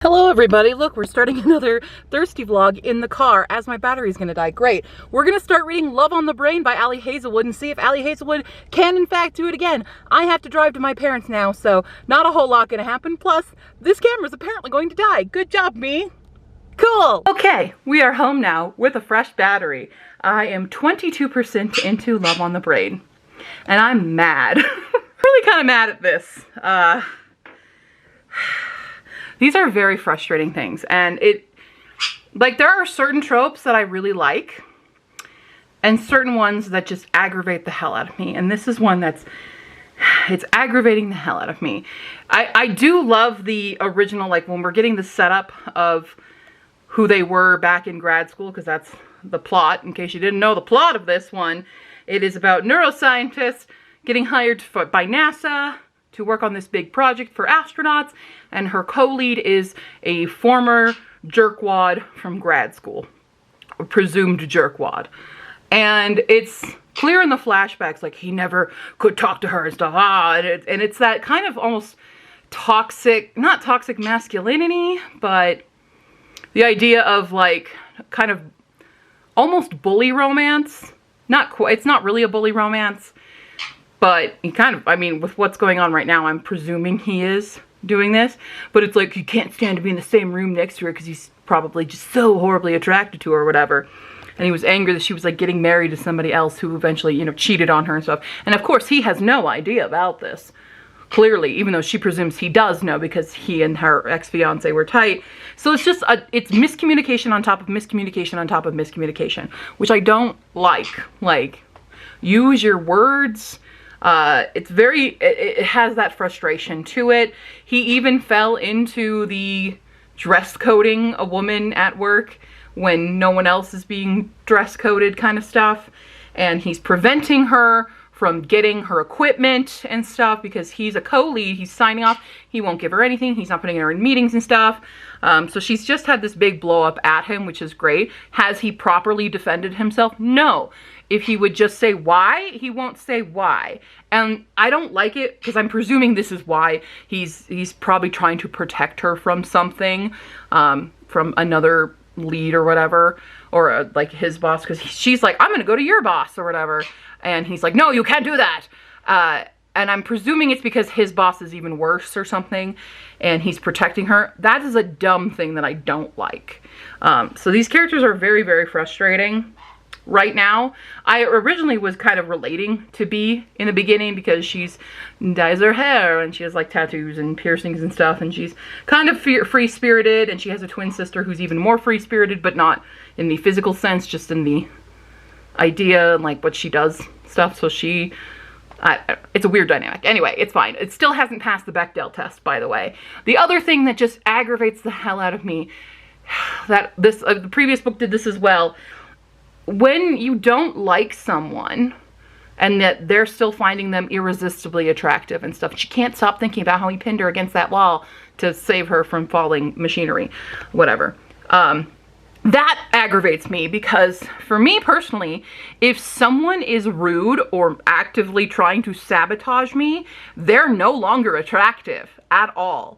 Hello everybody, look, we're starting another thirsty vlog in the car as my battery's gonna die. Great. We're gonna start reading Love on the Brain by Ali Hazelwood and see if Ali Hazelwood can in fact do it again. I have to drive to my parents now, so not a whole lot gonna happen. Plus, this camera's apparently going to die. Good job, me. Cool. Okay, we are home now with a fresh battery. I am 22% into Love on the Brain, and I'm mad. Really kind of mad at this. These are very frustrating things, and there are certain tropes that I really like, and certain ones that just aggravate the hell out of me, and this is one it's aggravating the hell out of me. I do love the original, like when we're getting the setup of who they were back in grad school, because that's the plot. In case you didn't know the plot of this one, it is about neuroscientists getting hired by NASA to work on this big project for astronauts, and her co-lead is a former jerkwad from grad school, a presumed jerkwad. And it's clear in the flashbacks, like he never could talk to her and stuff, and it's that kind of almost toxic, not toxic masculinity, but the idea of like kind of almost bully romance. Not quite, it's not really a bully romance, but he kind of, I mean, with what's going on right now, I'm presuming he is doing this. But it's like, you can't stand to be in the same room next to her because he's probably just so horribly attracted to her or whatever. And he was angry that she was like getting married to somebody else who eventually, you know, cheated on her and stuff. And of course, he has no idea about this. Clearly, even though she presumes he does know because he and her ex-fiance were tight. So it's just, it's miscommunication on top of miscommunication on top of miscommunication, which I don't like. Like, use your words. It has that frustration to it. He even fell into the dress coding a woman at work when no one else is being dress coded kind of stuff. And he's preventing her from getting her equipment and stuff because he's a co-lead. He's signing off. He won't give her anything. He's not putting her in meetings and stuff. So she's just had this big blow up at him, which is great. Has he properly defended himself? No. If he would just say why, he won't say why. And I don't like it because I'm presuming this is why. He's probably trying to protect her from something, from another lead or whatever, or like his boss, because she's like, I'm gonna go to your boss or whatever. And he's like, no, you can't do that. And I'm presuming it's because his boss is even worse or something, and he's protecting her. That is a dumb thing that I don't like. So these characters are very, very frustrating. Right now, I originally was kind of relating to Bee in the beginning because she's dyes her hair and she has like tattoos and piercings and stuff, and she's kind of free-spirited, and she has a twin sister who's even more free-spirited, but not in the physical sense, just in the idea and like what she does stuff. So it's a weird dynamic. Anyway, it's fine. It still hasn't passed the Bechdel test, by the way. The other thing that just aggravates the hell out of me, that the previous book did this as well. When you don't like someone and that they're still finding them irresistibly attractive and stuff, she can't stop thinking about how he pinned her against that wall to save her from falling machinery, whatever. That aggravates me because for me personally, if someone is rude or actively trying to sabotage me, they're no longer attractive at all.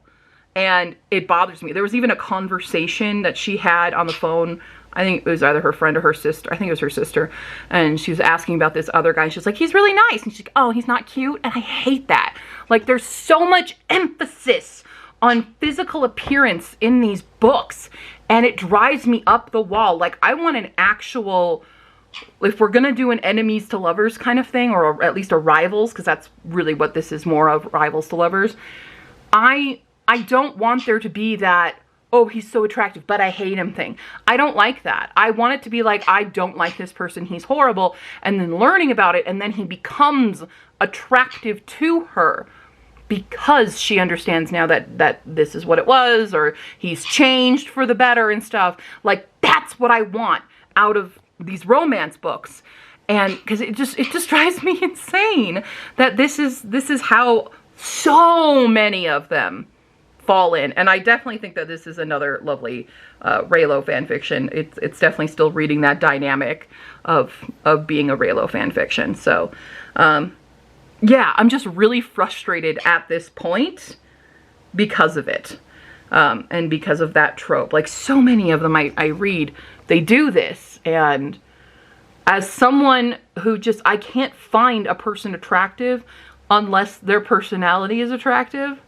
And it bothers me. There was even a conversation that she had on the phone. I think it was either her friend or her sister. I think it was her sister. And she was asking about this other guy. She's like, he's really nice. And she's like, oh, he's not cute. And I hate that. Like, there's so much emphasis on physical appearance in these books. And it drives me up the wall. Like, I want an actual, if we're going to do an enemies to lovers kind of thing, or at least a rivals, because that's really what this is more of, rivals to lovers. I don't want there to be that, oh, he's so attractive, but I hate him thing. I don't like that. I want it to be like, I don't like this person, he's horrible, and then learning about it, and then he becomes attractive to her because she understands now that this is what it was, or he's changed for the better and stuff. Like, that's what I want out of these romance books. And because it just drives me insane that this is how so many of them fall in. And I definitely think that this is another lovely Raylo fanfiction. It's definitely still reading that dynamic of being a Raylo fanfiction. So yeah, I'm just really frustrated at this point because of it. And because of that trope, like so many of them I read, they do this. And as someone who just, I can't find a person attractive unless their personality is attractive.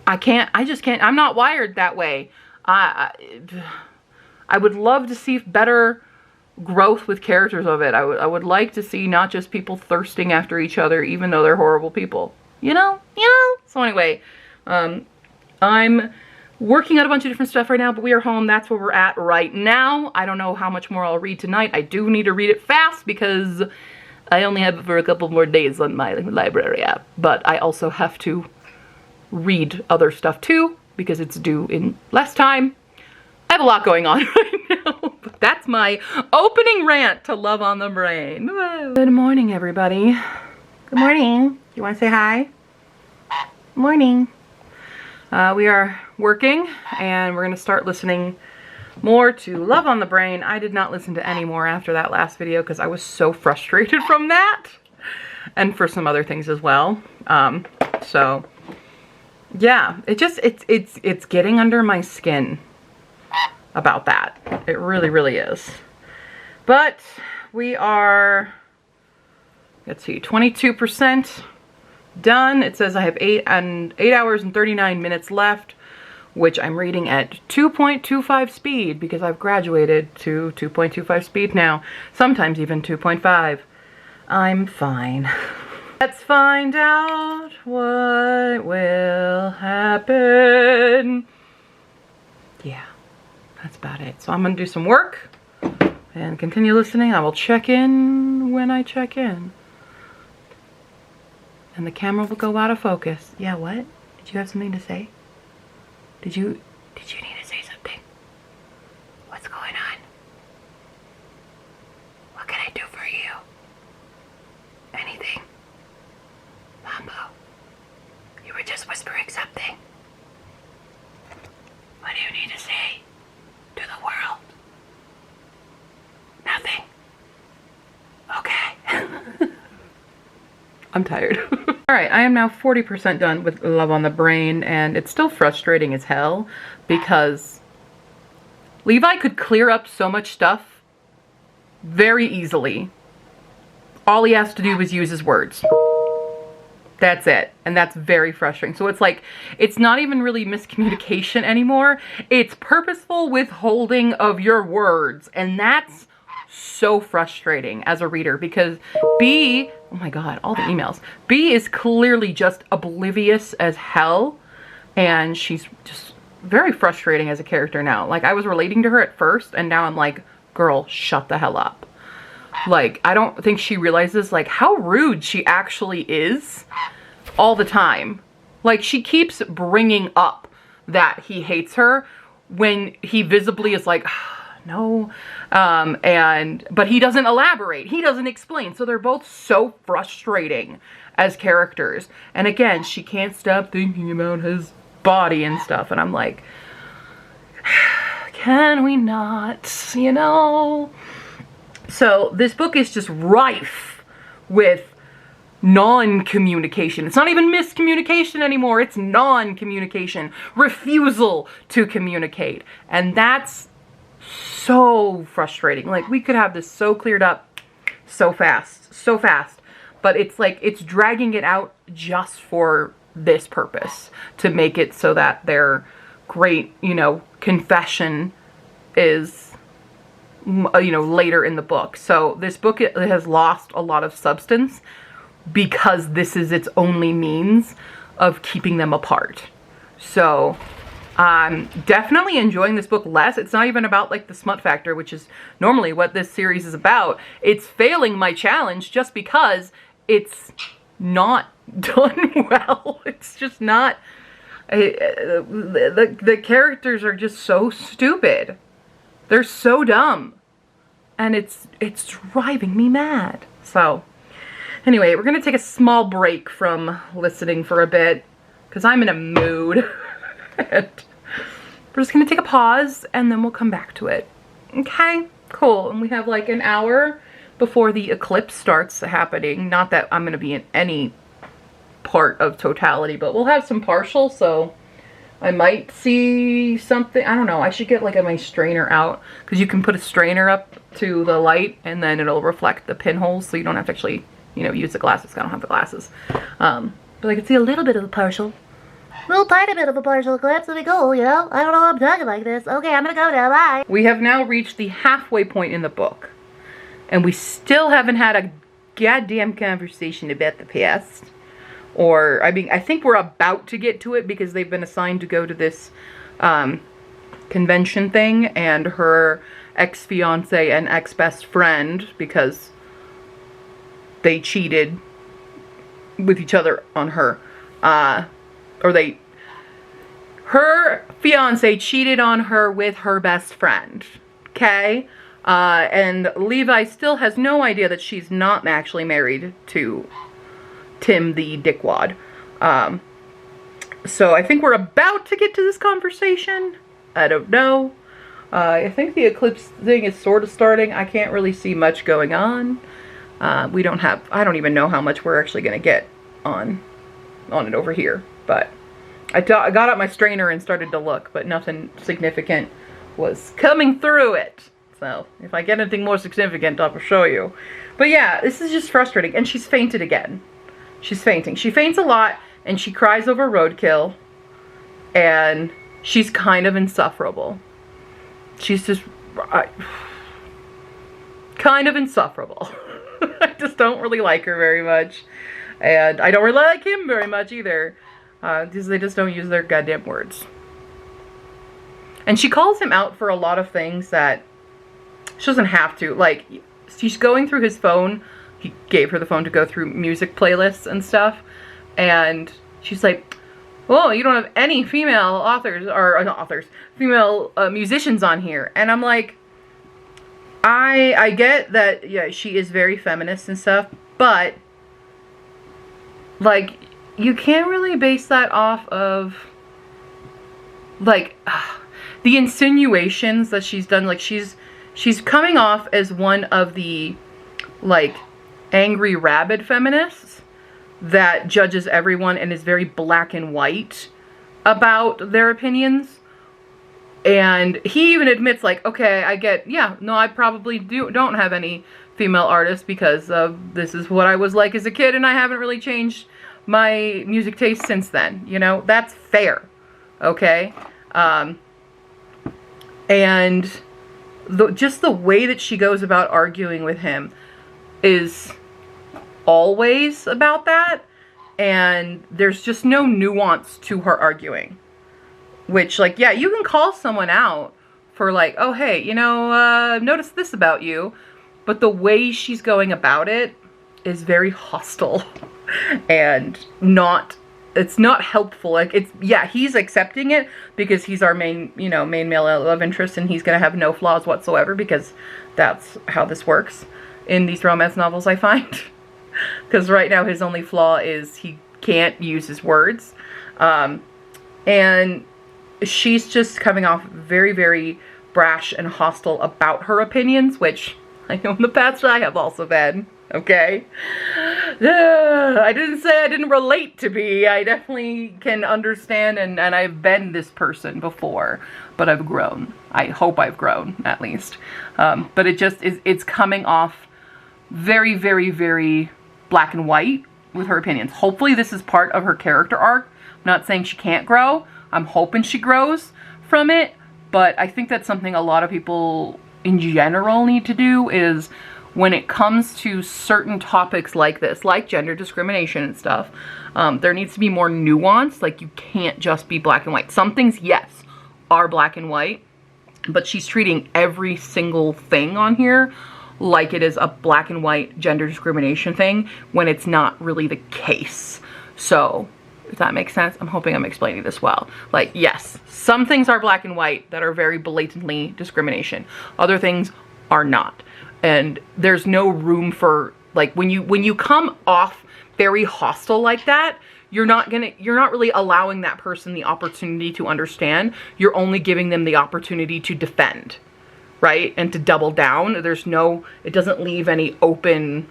I just can't, I'm not wired that way. I would love to see better growth with characters of it. I would like to see not just people thirsting after each other, even though they're horrible people. You know? So anyway, I'm working on a bunch of different stuff right now, but we are home. That's where we're at right now. I don't know how much more I'll read tonight. I do need to read it fast because I only have it for a couple more days on my library app. But I also have to read other stuff too because it's due in less time. I have a lot going on right now. But that's my opening rant to Love on the Brain. Good morning, everybody. Good morning. You want to say hi? Morning. We are working and we're going to start listening more to Love on the Brain. I did not listen to any more after that last video because I was so frustrated from that and for some other things as well. So yeah, it's getting under my skin about that. It really, really is. But we are, let's see, 22% done. It says I have 8 hours and 39 minutes left, which I'm reading at 2.25 speed because I've graduated to 2.25 speed now, sometimes even 2.5. I'm fine. Let's find out what will happen. Yeah, that's about it. So I'm gonna do some work and continue listening. I will check in when I check in. And the camera will go out of focus. Yeah, what? Did you have something to say? Did you need to say something? What's going on? What can I do for you? Anything? Mambo, you were just whispering something. What do you need to say to the world? Nothing? Okay. I'm tired. Alright, I am now 40% done with Love on the Brain, and it's still frustrating as hell because Levi could clear up so much stuff very easily. All he has to do is use his words. That's it. And that's very frustrating. So it's like, it's not even really miscommunication anymore. It's purposeful withholding of your words. And that's so frustrating as a reader because B, oh my God, all the emails. B is clearly just oblivious as hell. And she's just very frustrating as a character now. Like, I was relating to her at first and now I'm like, girl, shut the hell up. Like, I don't think she realizes, like, how rude she actually is all the time. Like, she keeps bringing up that he hates her when he visibly is like, no. But he doesn't elaborate. He doesn't explain. So they're both so frustrating as characters. And again, she can't stop thinking about his body and stuff. And I'm like, can we not, you know? So this book is just rife with non-communication. It's not even miscommunication anymore. It's non-communication. Refusal to communicate. And that's so frustrating. Like, we could have this so cleared up so fast. So fast. But it's like, it's dragging it out just for this purpose. To make it so that their great, you know, confession is, you know, later in the book. So this book, it has lost a lot of substance because this is its only means of keeping them apart. So I'm definitely enjoying this book less. It's not even about like the smut factor, which is normally what this series is about. It's failing my challenge just because it's not done well. It's just not, the characters are just so stupid. They're so dumb. And it's driving me mad. So, anyway, we're going to take a small break from listening for a bit. Because I'm in a mood. And we're just going to take a pause. And then we'll come back to it. Okay? Cool. And we have like an hour before the eclipse starts happening. Not that I'm going to be in any part of totality. But we'll have some partial. So, I might see something. I don't know. I should get like my strainer out, because you can put a strainer up to the light and then it'll reflect the pinholes, so you don't have to actually, you know, use the glasses. I don't have the glasses. But I can see a little bit of the partial. Little tiny bit of a partial eclipse would be cool, you know? I don't know why I'm talking like this. Okay, I'm gonna go now, bye. We have now reached the halfway point in the book, and we still haven't had a goddamn conversation about the past. Or, I mean, I think we're about to get to it, because they've been assigned to go to this convention thing, and her ex-fiance and ex-best friend, because they cheated with each other on her, her fiance cheated on her with her best friend, okay? And Levi still has no idea that she's not actually married to Tim the dickwad. So I think we're about to get to this conversation. I don't know. I think the eclipse thing is sort of starting. I can't really see much going on. I don't even know how much we're actually going to get on it over here. But I got out my strainer and started to look, but nothing significant was coming through it. So if I get anything more significant, I'll show you. But yeah, this is just frustrating. And she's fainted again. She's fainting. She faints a lot, and she cries over roadkill. And she's kind of insufferable. She's just kind of insufferable. I just don't really like her very much. And I don't really like him very much either. Because they just don't use their goddamn words. And she calls him out for a lot of things that she doesn't have to. Like, she's going through his phone. He gave her the phone to go through music playlists and stuff. And she's like, oh, you don't have any female authors, or not authors, female musicians on here. And I'm like, I get that, yeah, she is very feminist and stuff, but, like, you can't really base that off of, like, the insinuations that she's done. Like, she's coming off as one of the, like, angry, rabid feminists that judges everyone and is very black and white about their opinions. And he even admits, like, okay, I get, yeah, no, I probably don't have any female artists because this is what I was like as a kid, and I haven't really changed my music taste since then. You know, that's fair, okay? And just the way that she goes about arguing with him is always about that, and there's just no nuance to her arguing. Which, like, yeah, you can call someone out for, like, oh, hey, you know, notice this about you, but the way she's going about it is very hostile and it's not helpful. Like, it's, yeah, he's accepting it because he's our main male love interest, and he's gonna have no flaws whatsoever, because that's how this works in these romance novels, I find. Because right now his only flaw is he can't use his words. And she's just coming off very, very brash and hostile about her opinions, which I know in the past I have also been, okay? I didn't say I didn't relate to be. I definitely can understand, and I've been this person before, but I've grown. I hope I've grown, at least. But it just is, it's coming off very, very, very black and white with her opinions. Hopefully this is part of her character arc. I'm not saying she can't grow. I'm hoping she grows from it, but I think that's something a lot of people in general need to do, is when it comes to certain topics like this, like gender discrimination and stuff, there needs to be more nuance. Like, you can't just be black and white. Some things, yes, are black and white, but she's treating every single thing on here like it is a black and white gender discrimination thing, when it's not really the case. So, if that makes sense, I'm hoping I'm explaining this well. Like, yes, some things are black and white that are very blatantly discrimination. Other things are not. And there's no room for, like, when you come off very hostile like that, you're not really allowing that person the opportunity to understand. You're only giving them the opportunity to defend, right? And to double down. It doesn't leave any open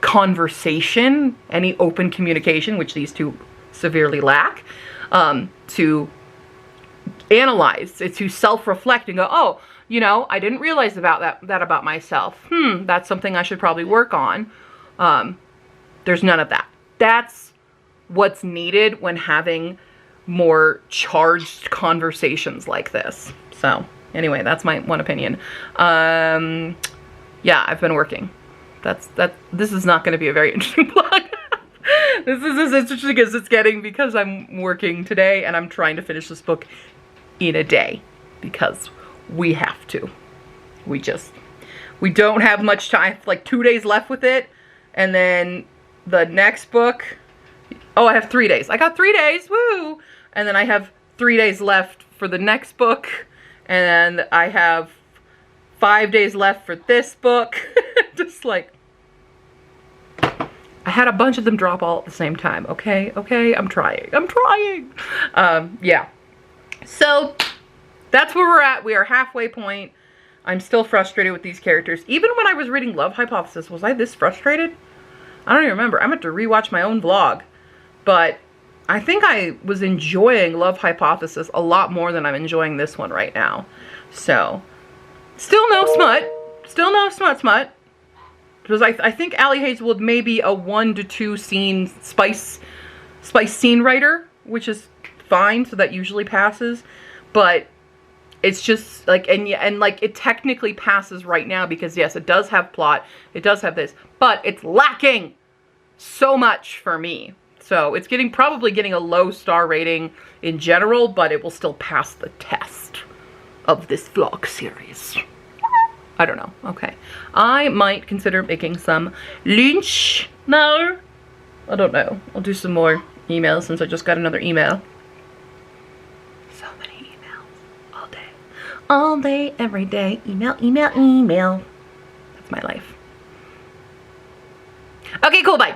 conversation, any open communication, which these two severely lack, to analyze. It's to self-reflect and go, oh, you know, I didn't realize about that about myself. That's something I should probably work on. There's none of that. That's what's needed when having more charged conversations like this. So anyway, that's my one opinion. Yeah, I've been working. This is not going to be a very interesting blog. This is as interesting as it's getting because I'm working today and I'm trying to finish this book in a day because we have to. We don't have much time, like 2 days left with it. And then the next book, oh, I have 3 days. I got 3 days, woo! And then I have 3 days left for the next book. And I have 5 days left for this book. Just like, I had a bunch of them drop all at the same time, okay? Okay, I'm trying. Yeah. So, that's where we're at. We are halfway point. I'm still frustrated with these characters. Even when I was reading Love Hypothesis, was I this frustrated? I don't even remember. I'm going to have to rewatch my own vlog. But I think I was enjoying Love Hypothesis a lot more than I'm enjoying this one right now. So, still no smut. Still no smut. Because I think Allie Hazelwood may be a 1 to 2 scene spice scene writer, which is fine, so that usually passes. But it's just like, and like it technically passes right now because yes, it does have plot, it does have this, but it's lacking so much for me. So it's probably getting a low star rating in general, but it will still pass the test of this vlog series. I don't know. Okay. I might consider making some lunch now. I don't know. I'll do some more emails since I just got another email. So many emails. All day. All day, every day. Email. That's my life. Okay, cool. Bye.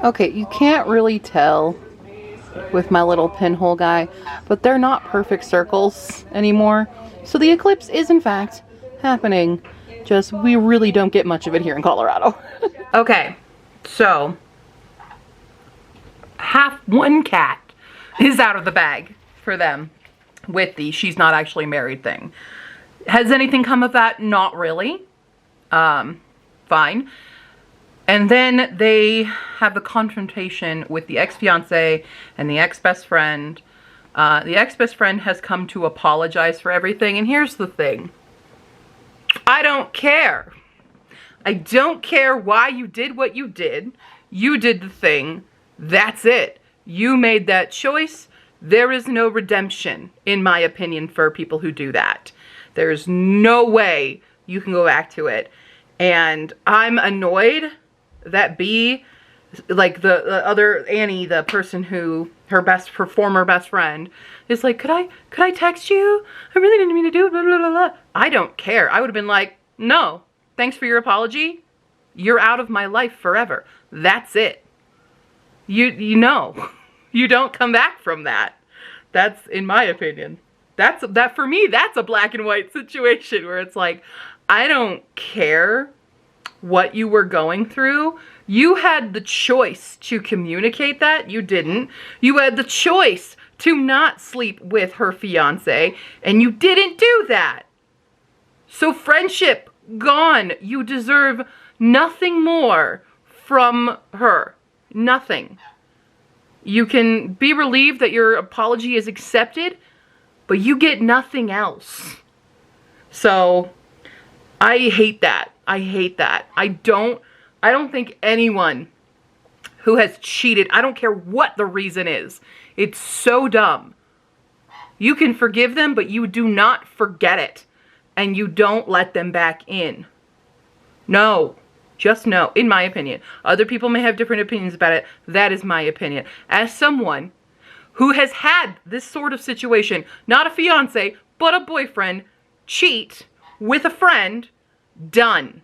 Okay, you can't really tell with my little pinhole guy, but they're not perfect circles anymore. So the eclipse is in fact happening, just we really don't get much of it here in Colorado. Okay, so one cat is out of the bag for them with the she's not actually married thing. Has anything come of that? Not really. Fine. And then they have the confrontation with the ex-fiance and the ex-best friend. The ex-best friend has come to apologize for everything. And here's the thing. I don't care. I don't care why you did what you did. You did the thing. That's it. You made that choice. There is no redemption, in my opinion, for people who do that. There's no way you can go back to it. And I'm annoyed that B, like the other Annie, the person who, her former best friend, is like, could I text you? I really didn't mean to do it, blah, blah, blah, blah. I don't care. I would have been like, no, thanks for your apology. You're out of my life forever. That's it. You know, you don't come back from that. That's, in my opinion, that for me, that's a black and white situation where it's like, I don't care what you were going through. You had the choice to communicate that. You didn't. You had the choice to not sleep with her fiance, and you didn't do that. So friendship, gone. You deserve nothing more from her. Nothing. You can be relieved that your apology is accepted, but you get nothing else. So, I hate that. I hate that. I don't think anyone who has cheated, I don't care what the reason is, it's so dumb. You can forgive them, but you do not forget it. And you don't let them back in. No. Just no, in my opinion. Other people may have different opinions about it. That is my opinion. As someone who has had this sort of situation, not a fiance, but a boyfriend, cheat with a friend, done.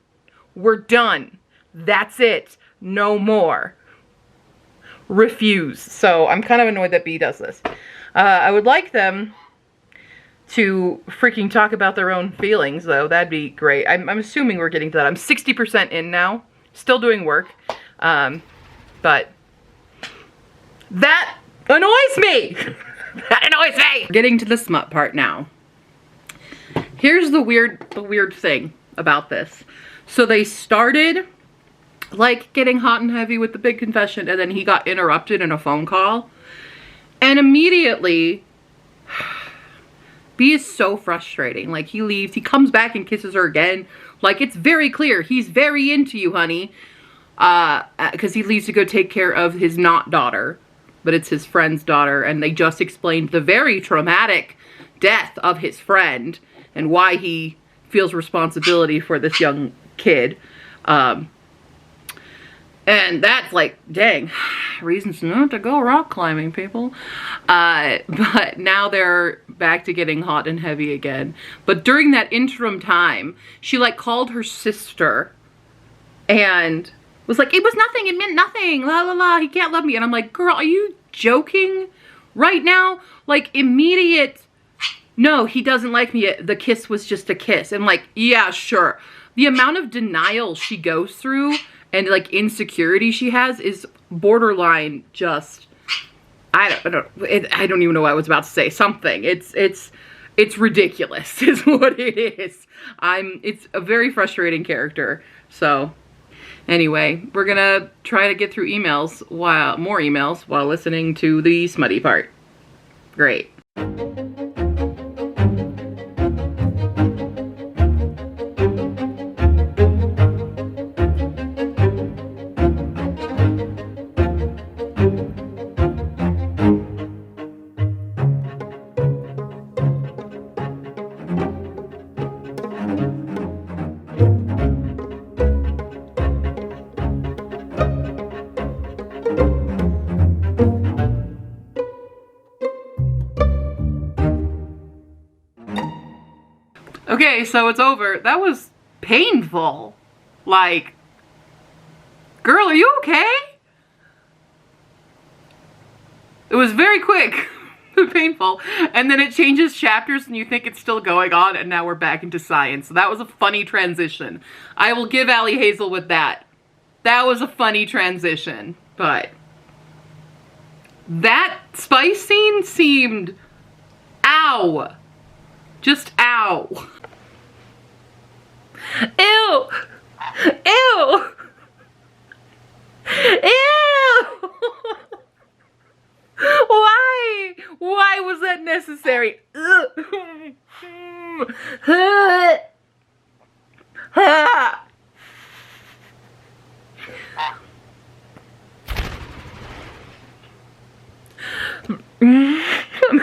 We're done. That's it. No more. Refuse. So I'm kind of annoyed that B does this. I would like them to freaking talk about their own feelings, though. That'd be great. I'm assuming we're getting to that. I'm 60% in now. Still doing work. But that annoys me. That annoys me! Getting to the smut part now. Here's the weird thing about this. So they started like getting hot and heavy with the big confession, and then he got interrupted in a phone call. And immediately, B is so frustrating. Like, he leaves, he comes back and kisses her again. Like, it's very clear he's very into you, honey. Because he leaves to go take care of his not daughter, but it's his friend's daughter, and they just explained the very traumatic death of his friend and why he feels responsibility for this young kid. And that's like, dang, reasons not to go rock climbing, people. But now they're back to getting hot and heavy again. But during that interim time, she like called her sister and was like, it was nothing, it meant nothing, la la la, he can't love me. And I'm like, girl, are you joking right now? Like, immediate, no, he doesn't like me, the kiss was just a kiss. And like, yeah, sure. The amount of denial she goes through and like insecurity she has is borderline just, I don't even know what I was about to say. Something. It's ridiculous is what it is. It's a very frustrating character. So anyway, we're gonna try to get through more emails while listening to the smutty part. Great. Okay, so it's over. That was painful. Like, girl, are you okay? It was very quick, painful. And then it changes chapters and you think it's still going on, and now we're back into science. So that was a funny transition. I will give Allie Hazel with that. That was a funny transition, but that spice scene seemed, ow. Just ow. Ew. Ew. Ew. Why? Why was that necessary? I'm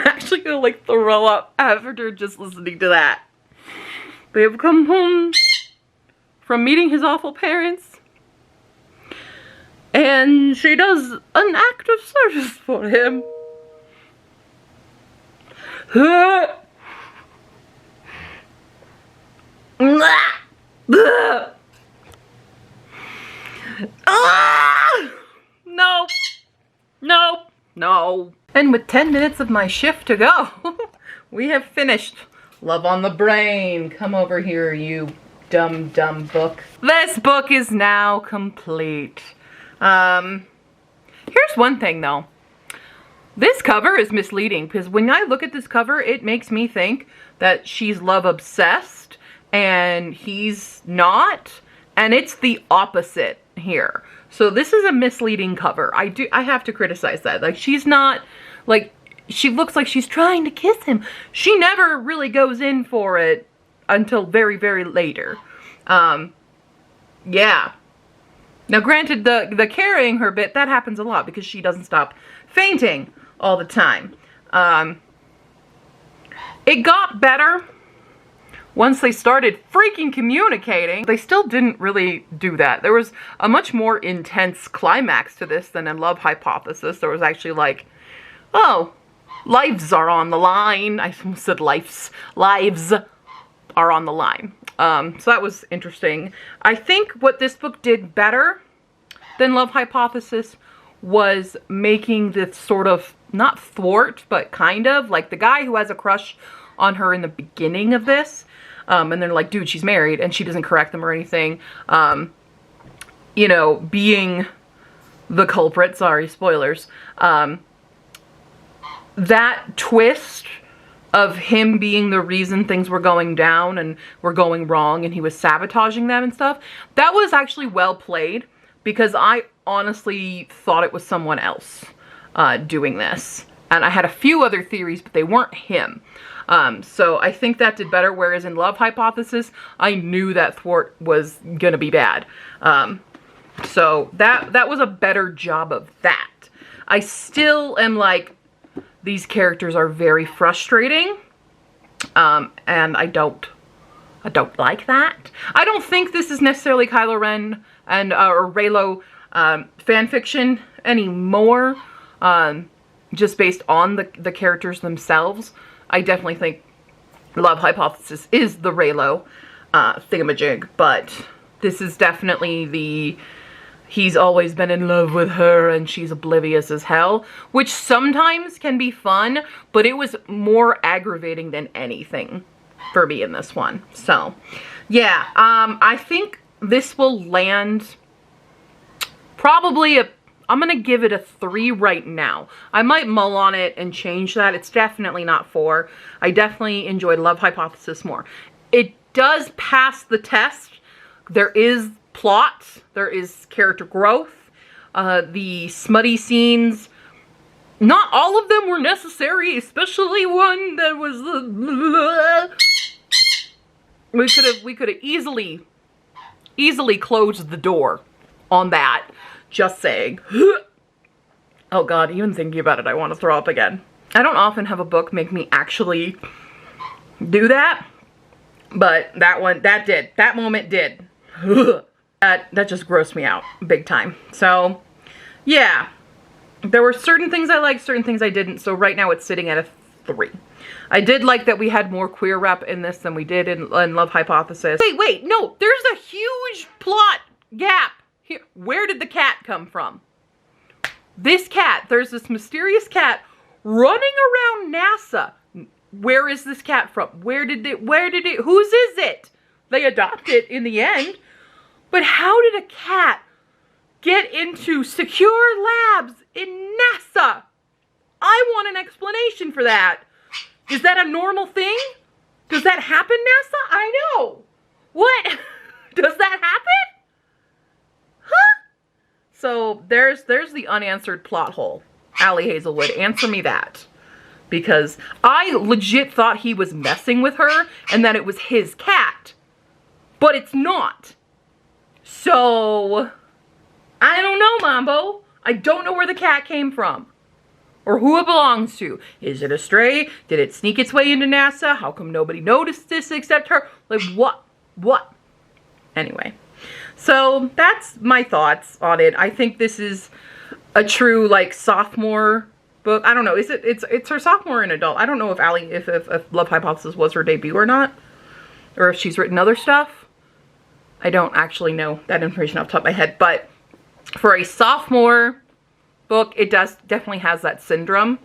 actually gonna like throw up after just listening to that. They have come home from meeting his awful parents, and she does an act of service for him. No. No. No. And with 10 minutes of my shift to go, we have finished Love on the Brain. Come over here, you dumb book. This book is now complete. Here's one thing though. This cover is misleading because when I look at this cover, it makes me think that she's love obsessed and he's not, and it's the opposite here. So this is a misleading cover. I have to criticize that. Like, she's not, like, she looks like she's trying to kiss him. She never really goes in for it until very, very later. Yeah. Now granted, the carrying her bit, that happens a lot because she doesn't stop fainting all the time. It got better once they started freaking communicating. They still didn't really do that. There was a much more intense climax to this than in Love Hypothesis. There was actually like, oh, lives are on the line. I almost said lives. Lives are on the line. So that was interesting. I think what this book did better than Love Hypothesis was making this sort of, not thwart, but kind of, like the guy who has a crush on her in the beginning of this, and they're like, dude, she's married, and she doesn't correct them or anything, you know, being the culprit, sorry, spoilers, that twist of him being the reason things were going down and were going wrong and he was sabotaging them and stuff, that was actually well played, because I honestly thought it was someone else doing this. And I had a few other theories, but they weren't him. So I think that did better, whereas in Love Hypothesis, I knew that thwart was gonna be bad. So that was a better job of that. I still am like, these characters are very frustrating, and I don't like that. I don't think this is necessarily Kylo Ren and or Reylo fan fiction anymore, just based on the characters themselves. I definitely think Love Hypothesis is the Reylo thingamajig, but this is definitely the he's always been in love with her and she's oblivious as hell, which sometimes can be fun, but it was more aggravating than anything for me in this one. So yeah, I think this will land probably I'm gonna give it a 3 right now. I might mull on it and change that. It's definitely not 4. I definitely enjoyed Love Hypothesis more. It does pass the test. There is plot, there is character growth. The smutty scenes, not all of them were necessary, especially one that was we could have easily closed the door on that. Just saying. Oh god, even thinking about it, I want to throw up again. I don't often have a book make me actually do that, but that moment did. That just grossed me out big time. So yeah, there were certain things I liked, certain things I didn't, so right now it's sitting at a 3. I did like that we had more queer rep in this than we did in Love Hypothesis. Wait, no, there's a huge plot gap here. Where did the cat come from? This cat, there's this mysterious cat running around NASA. Where is this cat from? Whose is it? They adopt it in the end. But how did a cat get into secure labs in NASA? I want an explanation for that. Is that a normal thing? Does that happen, NASA? I know. What? Does that happen? Huh? So there's the unanswered plot hole. Allie Hazelwood, answer me that. Because I legit thought he was messing with her and that it was his cat. But it's not. So, I don't know, Mambo. I don't know where the cat came from. Or who it belongs to. Is it a stray? Did it sneak its way into NASA? How come nobody noticed this except her? Like, what? What? Anyway. So, that's my thoughts on it. I think this is a true, like, sophomore book. I don't know. It's her sophomore and adult. I don't know if Allie, if Love Hypothesis was her debut or not. Or if she's written other stuff. I don't actually know that information off the top of my head, but for a sophomore book, it definitely has that syndrome.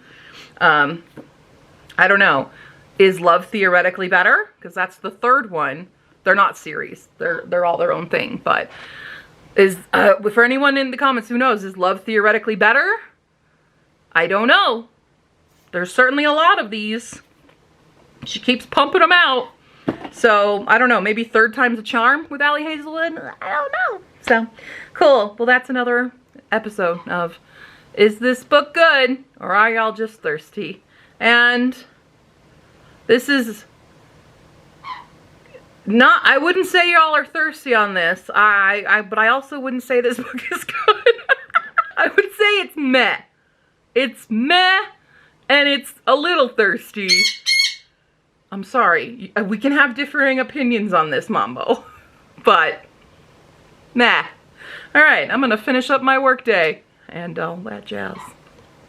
I don't know. Is Love theoretically better? Because that's the third one. They're not series. They're all their own thing. But is for anyone in the comments who knows, is Love theoretically better? I don't know. There's certainly a lot of these. She keeps pumping them out. So, I don't know, maybe third time's a charm with Allie Hazelwood? I don't know. So, cool. Well, that's another episode of Is This Book Good? Or Are Y'all Just Thirsty? And this is not, I wouldn't say y'all are thirsty on this. But I also wouldn't say this book is good. I would say it's meh. It's meh, and it's a little thirsty. I'm sorry, we can have differing opinions on this, Mambo, but meh. All right, I'm gonna finish up my work day and all that jazz.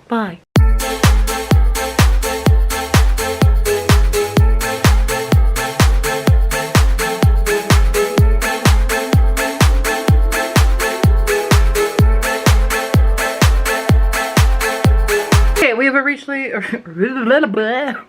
Bye. Okay, we have reached the